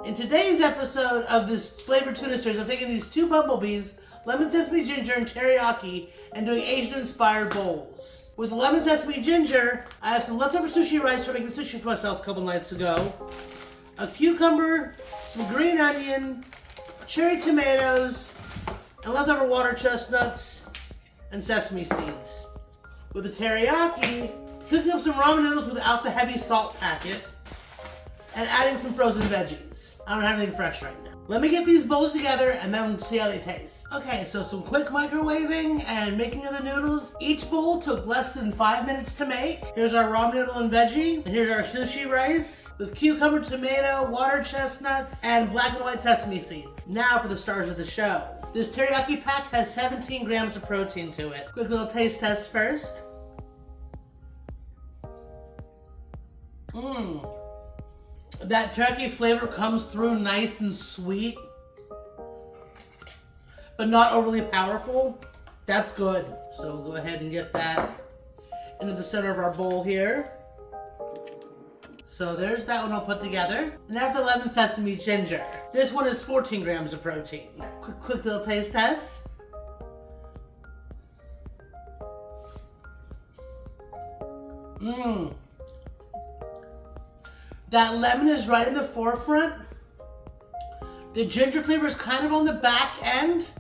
In today's episode of this flavored tuna series, I'm taking these two Bumble Bees, Lemon Sesame Ginger and Teriyaki, and doing Asian-inspired bowls. With the Lemon Sesame Ginger, I have some leftover sushi rice from making sushi for myself a couple nights ago, a cucumber, some green onion, cherry tomatoes, and leftover water chestnuts, and sesame seeds. With the teriyaki, cooking up some ramen noodles without the heavy salt packet, and adding some frozen veggies. I don't have anything fresh right now. Let me get these bowls together and then see how they taste. Okay, so some quick microwaving and making of the noodles. Each bowl took less than 5 minutes to make. Here's our ramen noodle and veggie. And here's our sushi rice with cucumber, tomato, water chestnuts, and black and white sesame seeds. Now for the stars of the show. This teriyaki pack has 17 grams of protein to it. Quick little taste test first. That teriyaki flavor comes through nice and sweet, but not overly powerful. That's good. So we'll go ahead and get that into the center of our bowl here. So there's that one I'll put together. And I have the lemon sesame ginger. This one is 14 grams of protein. Quick little taste test. That lemon is right in the forefront. The ginger flavor is kind of on the back end.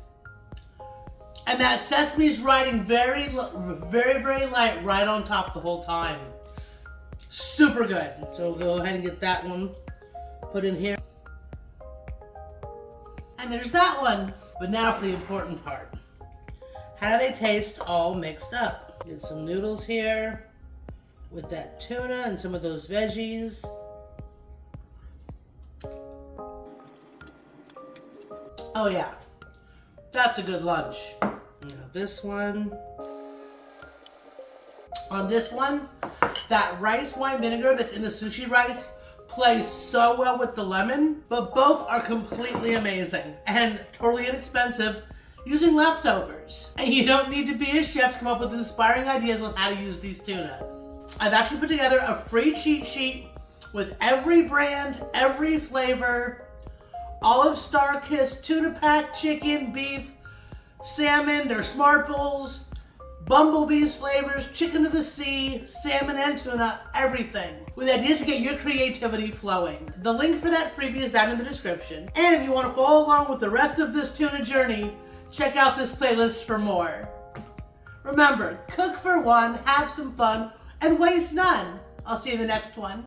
And that sesame is riding very light right on top the whole time. Super good. So we'll go ahead and get that one put in here. And there's that one. But now for the important part. How do they taste all mixed up? Get some noodles here with that tuna and some of those veggies. Oh yeah, that's a good lunch. Now this one. On this one, that rice wine vinegar that's in the sushi rice plays so well with the lemon, but both are completely amazing and totally inexpensive using leftovers. And you don't need to be a chef to come up with inspiring ideas on how to use these tunas. I've actually put together a free cheat sheet with every brand, every flavor, all of StarKist, tuna pack, chicken, beef, salmon, their smart bowls, Bumble Bee's flavors, chicken of the sea, salmon and tuna, everything. With ideas to get your creativity flowing. The link for that freebie is down in the description. And if you want to follow along with the rest of this tuna journey, check out this playlist for more. Remember, cook for one, have some fun, and waste none. I'll see you in the next one.